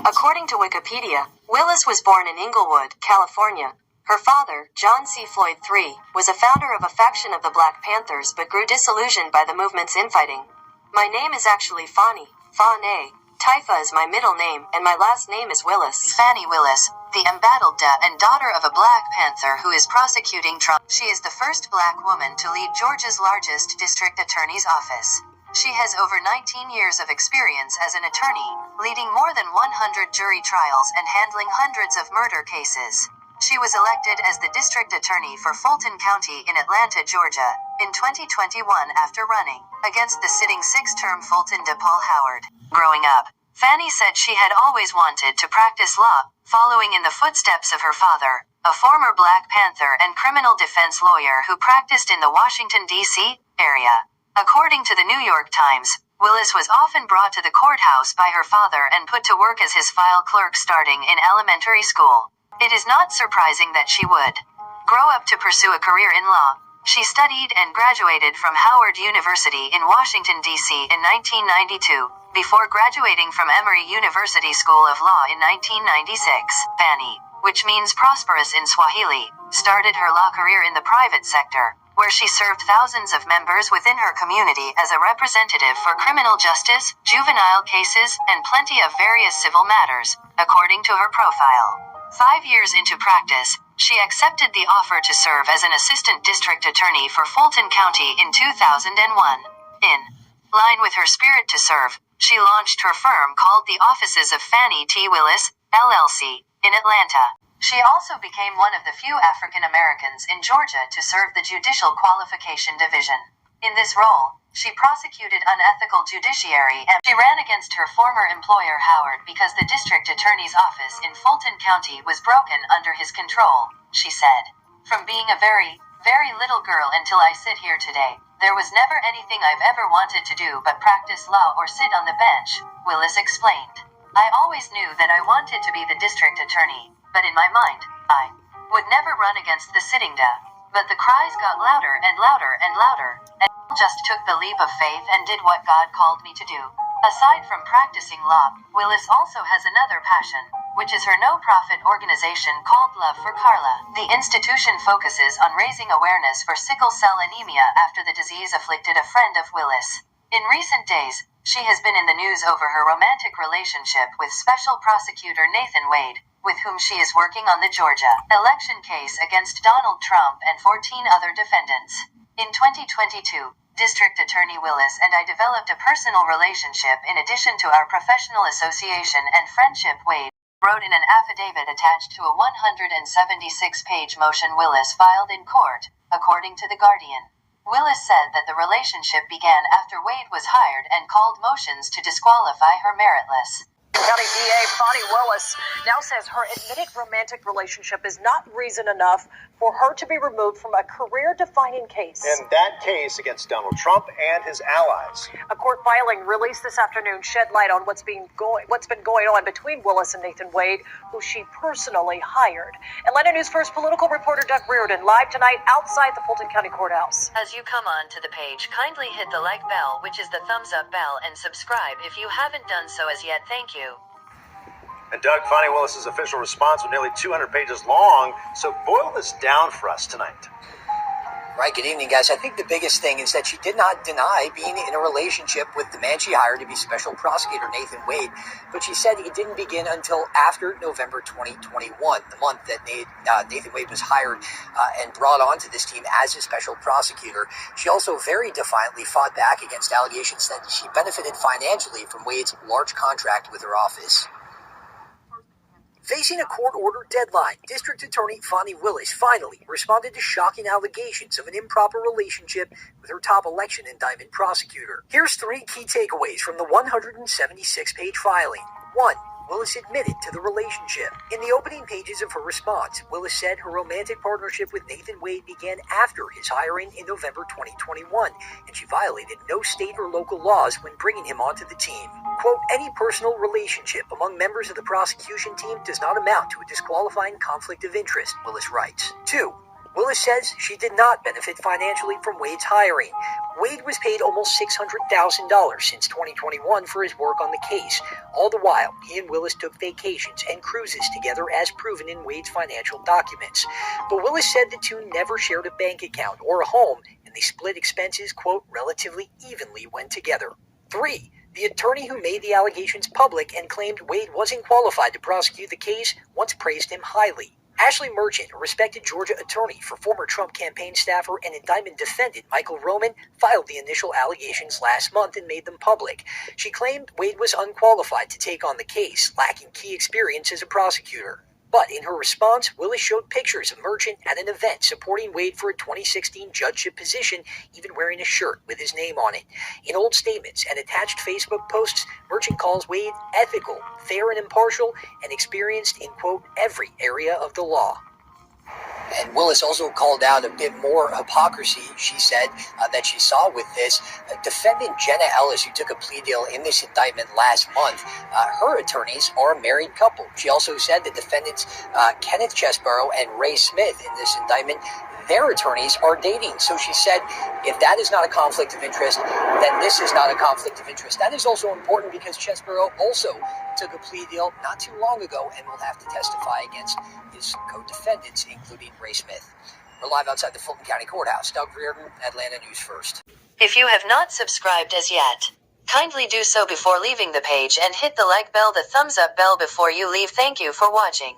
According to Wikipedia, Willis was born in Inglewood, California. Her father, John C. Floyd III, was a founder of a faction of the Black Panthers but grew disillusioned by the movement's infighting. My name is actually Fanni, Fanny. Taifa is my middle name, and my last name is Willis. Fanni Willis, the embattled and daughter of a Black Panther who is prosecuting Trump. She is the first Black woman to lead Georgia's largest district attorney's office. She has over 19 years of experience as an attorney, leading more than 100 jury trials and handling hundreds of murder cases. She was elected as the district attorney for Fulton County in Atlanta, Georgia, in 2021 after running against the sitting six-term Fulton DePaul Howard. Growing up, Fanni said she had always wanted to practice law, following in the footsteps of her father, a former Black Panther and criminal defense lawyer who practiced in the Washington, D.C. area. According to the New York Times, Willis was often brought to the courthouse by her father and put to work as his file clerk starting in elementary school. It is not surprising that she would grow up to pursue a career in law. She studied and graduated from Howard University in Washington, D.C. in 1992, before graduating from Emory University School of Law in 1996. Fanni, which means prosperous in Swahili, started her law career in the private sector, where she served thousands of members within her community as a representative for criminal justice, juvenile cases, and plenty of various civil matters, according to her profile. 5 years into practice, she accepted the offer to serve as an assistant district attorney for Fulton County in 2001. In line with her spirit to serve, she launched her firm called the Offices of Fanni T. Willis, LLC, in Atlanta. She also became one of the few African Americans in Georgia to serve the Judicial Qualification Division. In this role, she prosecuted unethical judiciary and she ran against her former employer Howard because the district attorney's office in Fulton County was broken under his control, she said. From being a very, very little girl until I sit here today, there was never anything I've ever wanted to do but practice law or sit on the bench, Willis explained. I always knew that I wanted to be the district attorney, but in my mind, I would never run against the sitting da. But the cries got louder and louder and louder, and I just took the leap of faith and did what God called me to do. Aside from practicing law, Willis also has another passion, which is her no-profit organization called Love for Carla. The institution focuses on raising awareness for sickle cell anemia after the disease afflicted a friend of Willis. In recent days, she has been in the news over her romantic relationship with Special Prosecutor Nathan Wade, with whom she is working on the Georgia election case against Donald Trump and 14 other defendants. In 2022, District Attorney Willis and I developed a personal relationship in addition to our professional association and friendship, Wade wrote in an affidavit attached to a 176-page motion Willis filed in court, according to The Guardian. Willis said that the relationship began after Wade was hired and called motions to disqualify her meritless. County DA Fanni Willis now says her admitted romantic relationship is not reason enough for her to be removed from a career-defining case. And that case against Donald Trump and his allies. A court filing released this afternoon shed light on what's been going on between Willis and Nathan Wade, who she personally hired. Atlanta News First political reporter Doug Reardon live tonight outside the Fulton County Courthouse. As you come on to the page, kindly hit the like bell, which is the thumbs up bell, and subscribe if you haven't done so as yet. Thank you. And Doug, Fanni Willis's official response was nearly 200 pages long, so boil this down for us tonight. Right, good evening, guys. I think the biggest thing is that she did not deny being in a relationship with the man she hired to be Special Prosecutor Nathan Wade, but she said it didn't begin until after November 2021, the month that Nathan Wade was hired and brought onto this team as a Special Prosecutor. She also very defiantly fought back against allegations that she benefited financially from Wade's large contract with her office. Facing a court-ordered deadline, District Attorney Fanni Willis finally responded to shocking allegations of an improper relationship with her top election indictment prosecutor. Here's 3 key takeaways from the 176-page filing. 1. Willis admitted to the relationship. In the opening pages of her response, Willis said her romantic partnership with Nathan Wade began after his hiring in November 2021, and she violated no state or local laws when bringing him onto the team. Quote, any personal relationship among members of the prosecution team does not amount to a disqualifying conflict of interest, Willis writes. 2. Willis says she did not benefit financially from Wade's hiring. Wade was paid almost $600,000 since 2021 for his work on the case. All the while, he and Willis took vacations and cruises together as proven in Wade's financial documents. But Willis said the two never shared a bank account or a home, and they split expenses, quote, relatively evenly when together. 3. The attorney who made the allegations public and claimed Wade wasn't qualified to prosecute the case once praised him highly. Ashley Merchant, a respected Georgia attorney for former Trump campaign staffer and indictment defendant Michael Roman, filed the initial allegations last month and made them public. She claimed Wade was unqualified to take on the case, lacking key experience as a prosecutor. But in her response, Willis showed pictures of Merchant at an event supporting Wade for a 2016 judgeship position, even wearing a shirt with his name on it. In old statements and attached Facebook posts, Merchant calls Wade ethical, fair and impartial, and experienced in, quote, every area of the law. And Willis also called out a bit more hypocrisy, she said, that she saw with this. Defendant Jenna Ellis, who took a plea deal in this indictment last month, her attorneys are a married couple. She also said the defendants Kenneth Chesborough and Ray Smith in this indictment, their attorneys are dating. So she said, if that is not a conflict of interest, then this is not a conflict of interest. That is also important because Chesborough also took a plea deal not too long ago and will have to testify against his co-defendants, including Ray Smith. We're live outside the Fulton County Courthouse. Doug Reardon, Atlanta News First. If you have not subscribed as yet, kindly do so before leaving the page and hit the like bell, the thumbs up bell before you leave. Thank you for watching.